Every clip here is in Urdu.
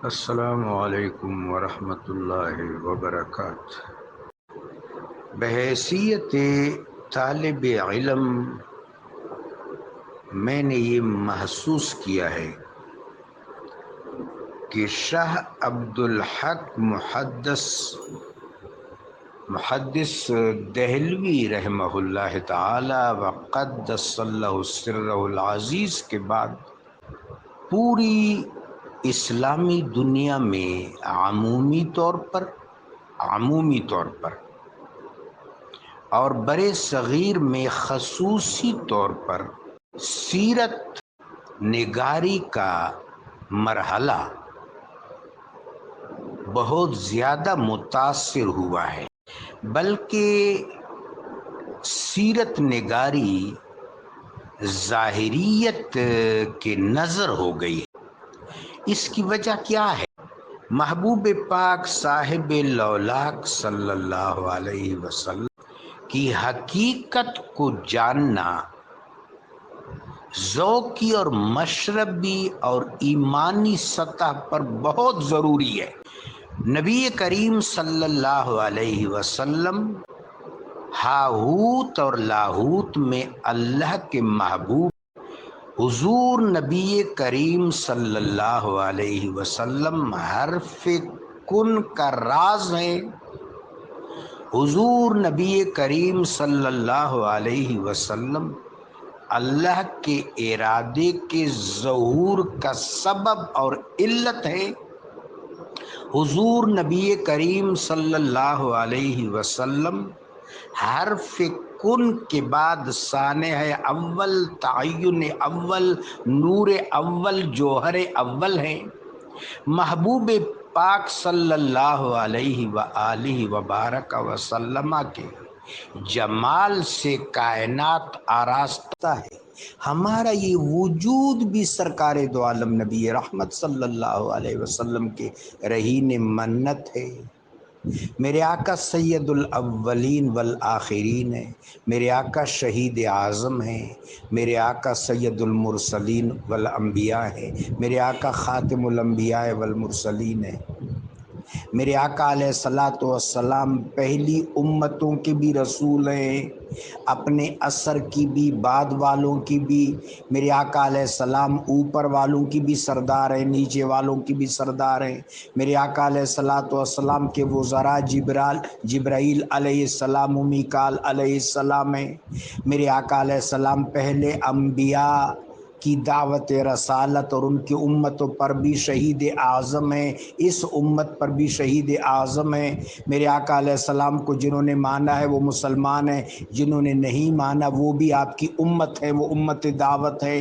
السلام علیکم ورحمۃ اللہ وبرکاتہ۔ بحیثیت طالب علم میں نے یہ محسوس کیا ہے کہ شاہ عبدالحق محدث دہلوی رحمہ اللہ تعالی وقدس اللہ سرہ العزیز کے بعد پوری اسلامی دنیا میں عمومی طور پر اور برے صغیر میں خصوصی طور پر سیرت نگاری کا مرحلہ بہت زیادہ متاثر ہوا ہے، بلکہ سیرت نگاری ظاہریت کے نظر ہو گئی ہے۔ اس کی وجہ کیا ہے؟ محبوب پاک صاحب لولاک صلی اللہ علیہ وسلم کی حقیقت کو جاننا ذوقی اور مشربی اور ایمانی سطح پر بہت ضروری ہے۔ نبی کریم صلی اللہ علیہ وسلم ہاہوت اور لاہوت میں اللہ کے محبوب حضور نبی کریم صلی اللہ علیہ وسلم حرف کن کا راز ہیں۔ حضور نبی کریم صلی اللہ علیہ وسلم اللہ کے ارادے کے ظہور کا سبب اور علت ہے۔ حضور نبی کریم صلی اللہ علیہ وسلم حرف کن کے بعد سانح اول، تعین اول، نور اول، جوہر اول ہیں۔ محبوب پاک صلی اللہ علیہ وآلہ وبارک وسلم کے جمال سے کائنات آراستہ ہے۔ ہمارا یہ وجود بھی سرکار دو عالم نبی رحمت صلی اللہ علیہ وسلم کے رہین منت ہے۔ میرے آقا سید الاولین والآخرین ہیں، میرے آقا شہید اعظم ہیں، میرے آقا سید المرسلین والانبیاء ہیں، میرے آقا خاتم الانبیاء والمرسلین ہیں، میرے آقا علیہ الصلاۃ والسلام پہلی امتوں کے بھی رسول ہیں، اپنے اثر کی بھی، بعد والوں کی بھی۔ میرے آقا علیہ السلام اوپر والوں کی بھی سردار ہیں، نیچے والوں کی بھی سردار ہیں۔ میرے آقا علیہ الصلاۃ والسلام کے وزراء جبرائیل علیہ السلام و میکال علیہ السلام ہیں۔ میرے آقا علیہ السلام پہلے انبیاء کی دعوت رسالت اور ان کی امتوں پر بھی شہید اعظم ہیں، اس امت پر بھی شہید اعظم ہیں۔ میرے آقا علیہ السلام کو جنہوں نے مانا ہے وہ مسلمان ہیں، جنہوں نے نہیں مانا وہ بھی آپ کی امت ہے، وہ امت دعوت ہے۔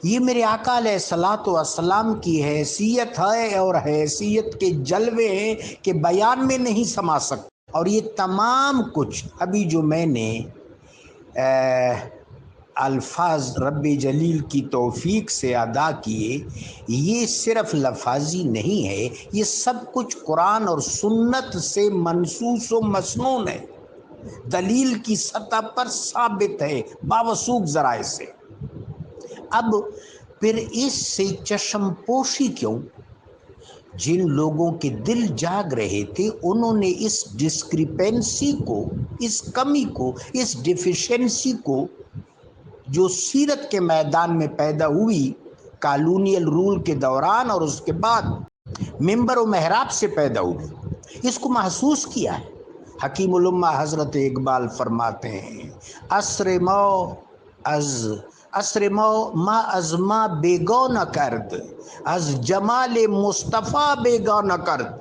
یہ میرے آقا علیہ الصلاۃ والسلام کی حیثیت ہے اور حیثیت کے جلوے ہیں کہ بیان میں نہیں سما سکتے۔ اور یہ تمام کچھ ابھی جو میں نے الفاظ رب جلیل کی توفیق سے ادا کیے، یہ صرف لفظی نہیں ہے، یہ سب کچھ قرآن اور سنت سے منصوص و مسنون ہے، دلیل کی سطح پر ثابت ہے باوثوق ذرائع سے۔ اب پھر اس سے چشم پوشی کیوں؟ جن لوگوں کے دل جاگ رہے تھے انہوں نے اس ڈسکریپنسی کو، اس کمی کو، اس ڈیفیشنسی کو جو سیرت کے میدان میں پیدا ہوئی کالونیل رول کے دوران اور اس کے بعد منبر و محراب سے پیدا ہوئی، اس کو محسوس کیا ہے۔ حکیم الامہ حضرت اقبال فرماتے ہیں، عصر مو ما از ما بیگا نہ کرد، از جمال مصطفیٰ بیگا نہ کرد۔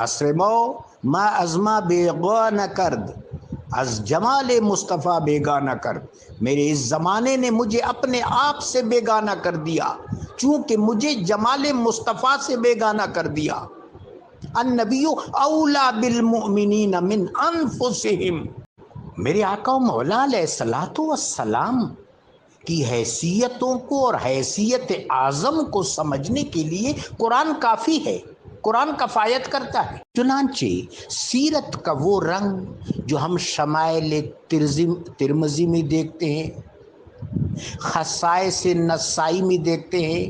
عصر مو ما از ما بیگا نہ کرد، از جمال مصطفیٰ بیگانہ کر۔ میرے اس زمانے نے مجھے اپنے آپ سے بیگانہ کر دیا، چونکہ مجھے جمال مصطفیٰ سے بیگانہ کر دیا۔ النبی اولا بالمؤمنین من انفسہم۔ میرے آقا و مولا علیہ الصلاۃ والسلام کی حیثیتوں کو اور حیثیت اعظم کو سمجھنے کے لیے قرآن کافی ہے، قرآن کفایت کرتا ہے۔ چنانچہ سیرت کا وہ رنگ جو ہم شمائل ترمذی میں دیکھتے ہیں، خصائص نسائی میں دیکھتے ہیں،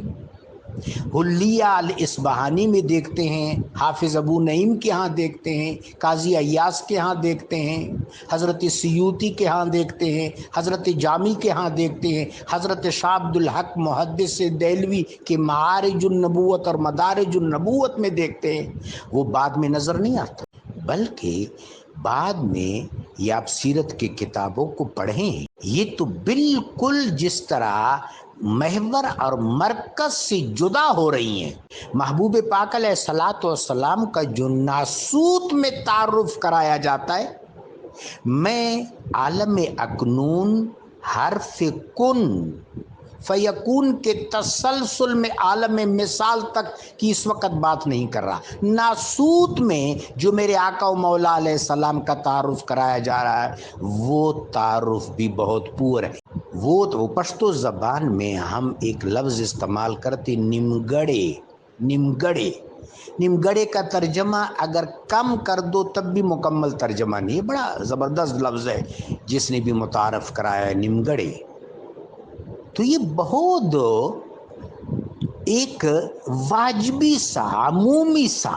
حلیہ الاسبہانی میں دیکھتے ہیں، حافظ ابو نعیم کے ہاں دیکھتے ہیں، قاضی ایاز کے ہاں دیکھتے ہیں، حضرت سیوطی کے ہاں دیکھتے ہیں، حضرت جامی کے ہاں دیکھتے ہیں، حضرت شاہ عبد الحق محدث دہلوی کے معارج النبوت اور مدارج النبوت میں دیکھتے ہیں، وہ بعد میں نظر نہیں آتا، بلکہ بعد میں یہ آپ سیرت کی کتابوں کو پڑھیں، یہ تو بالکل جس طرح محور اور مرکز سے جدا ہو رہی ہیں۔ محبوب پاک علیہ الصلوۃ والسلام کا جو ناسوت میں تعارف کرایا جاتا ہے، میں عالم اکنون حرف کن فیکون کے تسلسل میں عالم مثال تک کی اس وقت بات نہیں کر رہا، ناسوت میں جو میرے آقا و مولا علیہ السلام کا تعارف کرایا جا رہا ہے، وہ تعارف بھی بہت پور ہے۔ وہ تو پشتو زبان میں ہم ایک لفظ استعمال کرتے نمگڑے، نمگڑے، نمگڑے کا ترجمہ اگر کم کر دو تب بھی مکمل ترجمہ نہیں ہے، بڑا زبردست لفظ ہے جس نے بھی متعارف کرایا ہے، نمگڑے۔ تو یہ بہت ایک واجبی سا عمومی سا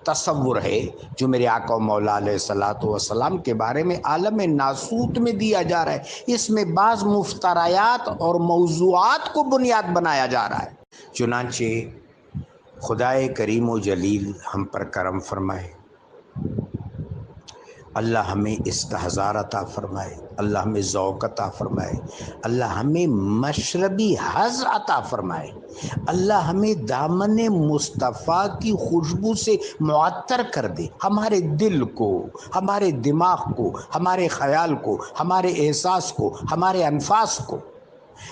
تصور ہے جو میرے آقا و مولا علیہ الصلوۃ والسلام کے بارے میں عالم ناسوت میں دیا جا رہا ہے۔ اس میں بعض مفتریات اور موضوعات کو بنیاد بنایا جا رہا ہے۔ چنانچہ خدائے کریم و جلیل ہم پر کرم فرمائے، اللہ ہمیں استحضار عطا فرمائے، اللہ ہمیں ذوق عطا فرمائے، اللہ ہمیں مشربی حظ عطا فرمائے، اللہ ہمیں دامن مصطفیٰ کی خوشبو سے معطر کر دے، ہمارے دل کو، ہمارے دماغ کو، ہمارے خیال کو، ہمارے احساس کو، ہمارے انفاس کو۔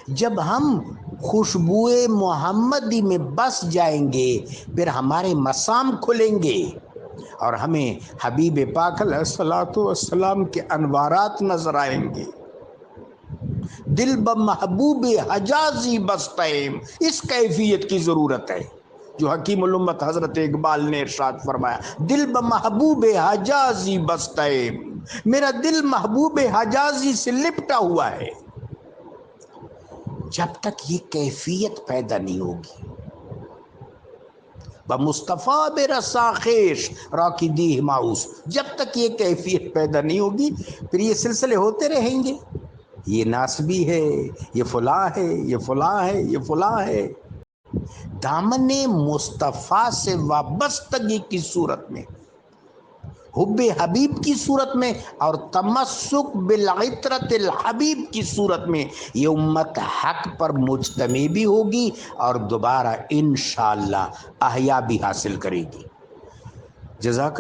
جب ہم خوشبوئے محمدی میں بس جائیں گے پھر ہمارے مسام کھلیں گے اور ہمیں حبیب پاک علیہ الصلوۃ والسلام کے انوارات نظر آئیں گے۔ دل بمحبوب حجازی بستیم، اس کیفیت کی ضرورت ہے جو حکیم الامت حضرت اقبال نے ارشاد فرمایا، دل بمحبوب حجازی بستیم، میرا دل محبوب حجازی سے لپٹا ہوا ہے۔ جب تک یہ کیفیت پیدا نہیں ہوگی، بمصطفیٰ برسا خیش راکدی ماؤس، جب تک یہ کیفیت پیدا نہیں ہوگی پھر یہ سلسلے ہوتے رہیں گے، یہ ناسبی ہے، یہ فلاں ہے، یہ فلاں ہے، یہ فلاں ہے۔ دامن مصطفیٰ سے وابستگی کی صورت میں، حب حبیب کی صورت میں اور تمسک بالعطرت الحبیب کی صورت میں یہ امت حق پر مجتمع بھی ہوگی اور دوبارہ انشاءاللہ احیا بھی حاصل کرے گی۔ جزاک